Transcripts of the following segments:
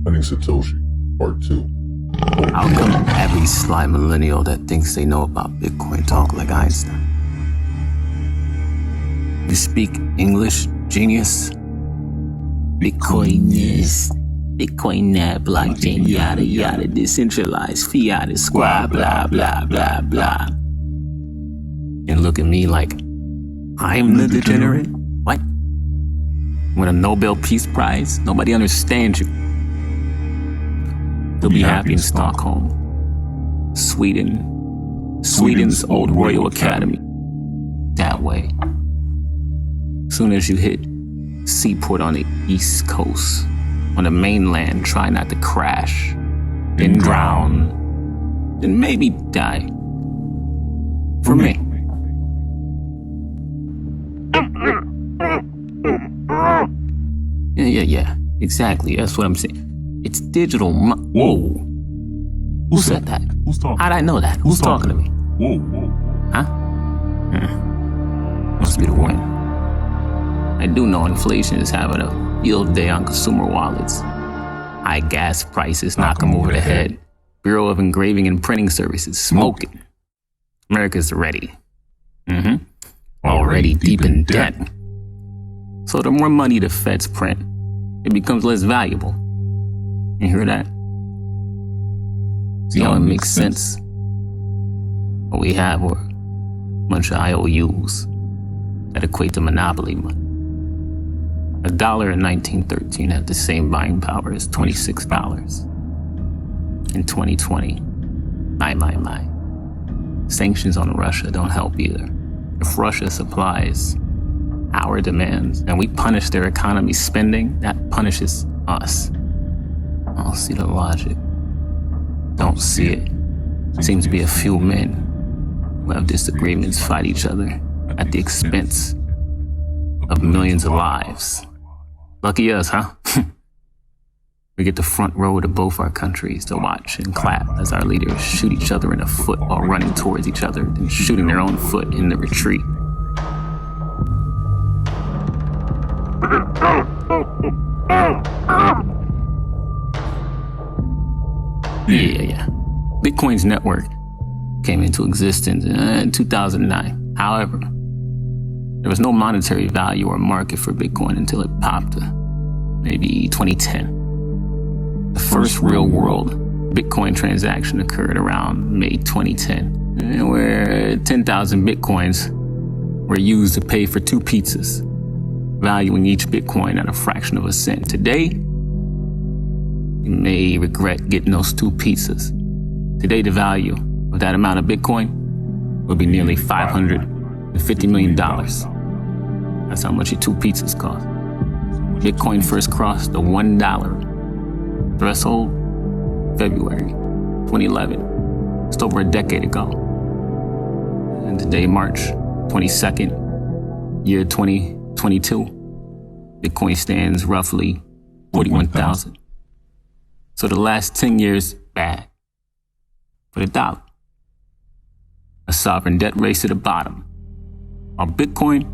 Finding Satoshi, Part 2. How come every sly millennial that thinks they know about Bitcoin talk like Einstein? You speak English, genius? Bitcoin is, Bitcoin that, blockchain, yada yada, decentralized, fiat is squad, blah blah blah blah. And look at me like I'm the degenerate? What? Win a Nobel Peace Prize? Nobody understands you. You'll be happy in Stockholm, Sweden's old Royal Academy. That way. Soon as you hit seaport on the East Coast, on the mainland, try not to crash, then drown, then maybe die. For me. Yeah, exactly. That's what I'm saying. It's digital. Whoa. Who said that? Who's talking? How'd I know that? Who's talking to me? Whoa. Huh? Must be the wind. I do know inflation is having a field day on consumer wallets. High gas prices knock them over the head. Bureau of Engraving and Printing Services smoking. America's ready. Already deep in debt. So the more money the feds print, it becomes less valuable. You hear that? See how it makes sense? What we have are a bunch of IOUs that equate to monopoly money. $1 in 1913 had the same buying power as $26 in 2020. My. Sanctions on Russia don't help either. If Russia supplies our demands and we punish their economy spending, that punishes us. I don't see the logic. Don't see it. Seems to be a few men who have disagreements fight each other at the expense of millions of lives. Lucky us, huh? We get the front row to both our countries to watch and clap as our leaders shoot each other in the foot while running towards each other and shooting their own foot in the retreat. Yeah. Bitcoin's network came into existence in 2009. However, there was no monetary value or market for Bitcoin until it popped, maybe 2010. The first real-world Bitcoin transaction occurred around May 2010, where 10,000 Bitcoins were used to pay for 2 pizzas, valuing each Bitcoin at a fraction of a cent. Today, you may regret getting those 2 pizzas. Today, the value of that amount of Bitcoin would be nearly $550 million. That's how much your 2 pizzas cost. Bitcoin first crossed the $1 threshold February 2011. Just over a decade ago. And today, March 22nd, year 2022, Bitcoin stands roughly 41,000. So the last 10 years, bad for the dollar. A sovereign debt race to the bottom. While Bitcoin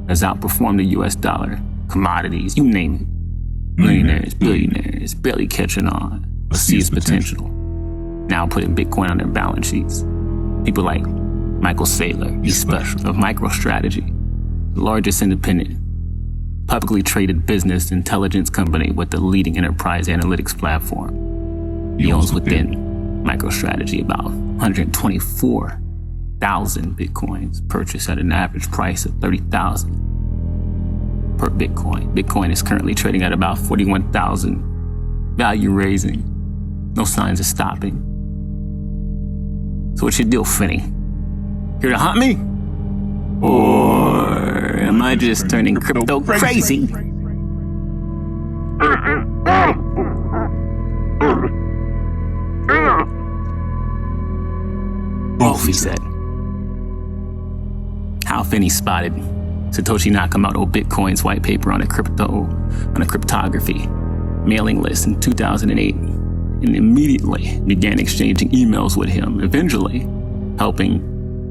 has outperformed the US dollar, commodities, you name it. Millionaires, billionaires, barely catching on, but see its potential. Now putting Bitcoin on their balance sheets. People like Michael Saylor, he's special, of MicroStrategy, the largest independent, publicly traded business intelligence company with the leading enterprise analytics platform. He owns within MicroStrategy about 124,000 Bitcoins, purchased at an average price of $30,000 per Bitcoin. Bitcoin is currently trading at about 41,000, value raising, no signs of stopping. So what's your deal, Finney? Here to hunt me? Or am I just turning crypto crazy? Both, he said. Hal Finney spotted Satoshi Nakamoto Bitcoin's white paper on a cryptography mailing list in 2008 and immediately began exchanging emails with him, eventually helping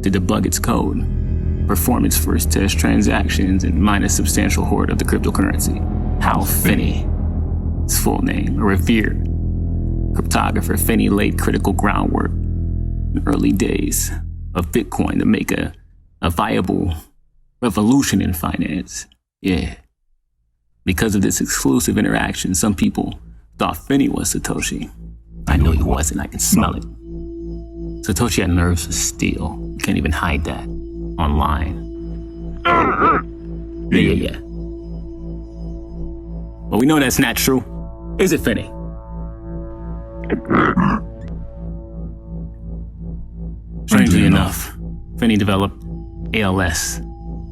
to debug its code, perform its first test transactions, and mine a substantial hoard of the cryptocurrency. Hal Finney His full name, a revered cryptographer, Finney laid critical groundwork in the early days of Bitcoin to make a viable revolution in finance. Yeah. Because of this exclusive interaction, some people thought Finney was Satoshi. I know he wasn't, I can smell it. Satoshi had nerves of steel. You can't even hide that online. Yeah. But we know that's not true. Is it, Finney? Strangely enough, Finney developed ALS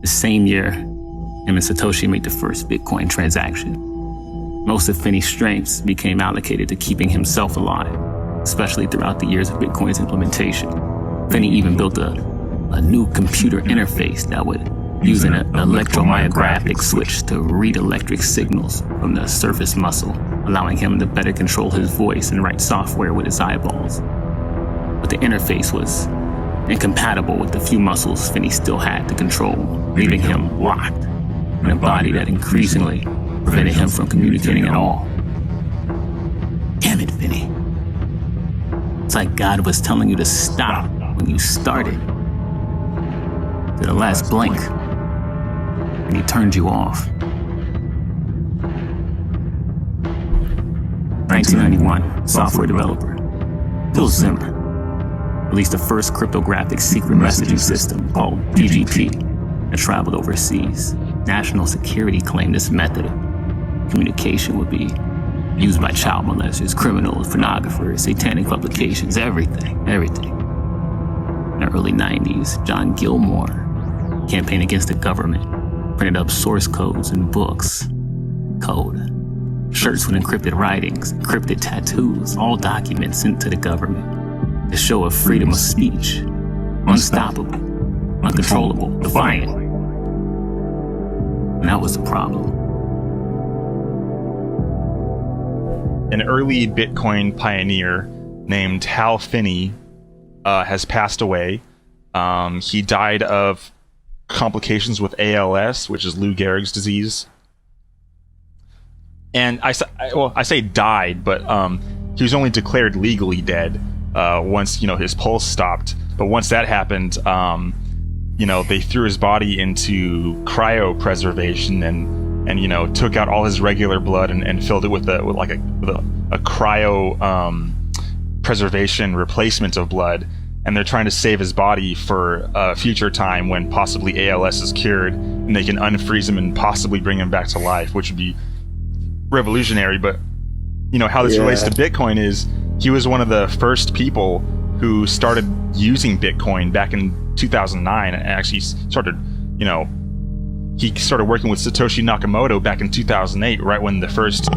the same year him and Satoshi made the first Bitcoin transaction. Most of Finney's strengths became allocated to keeping himself alive, especially throughout the years of Bitcoin's implementation. Finney even built a new computer interface that would use an electromyographic switch to read electric signals from the surface muscle, allowing him to better control his voice and write software with his eyeballs. But the interface was incompatible with the few muscles Finney still had to control, leaving him locked in a body that increasingly prevented him from communicating at all. Damn it, Finney. It's like God was telling you to stop when you started. To the last blink, and he turned you off. 1991, software developer Phil Zimmer released the first cryptographic secret messaging system called PGP that traveled overseas. National security claimed this method of communication would be used by child molesters, criminals, pornographers, satanic publications, everything. In the early 90s, John Gilmore campaigned against the government, printed up source codes and books, code, shirts with encrypted writings, encrypted tattoos, all documents sent to the government. The show of freedom of speech, unstoppable, uncontrollable, defiant. And that was the problem. An early Bitcoin pioneer named Hal Finney has passed away. He died of complications with ALS, which is Lou Gehrig's disease. And I say died, but he was only declared legally dead once his pulse stopped. But once that happened, they threw his body into cryopreservation and took out all his regular blood and filled it with a cryo preservation replacement of blood. And they're trying to save his body for a future time when possibly ALS is cured and they can unfreeze him and possibly bring him back to life, which would be revolutionary. But how this relates to Bitcoin is he was one of the first people who started using Bitcoin back in 2009 and actually started, he started working with Satoshi Nakamoto back in 2008, right when the first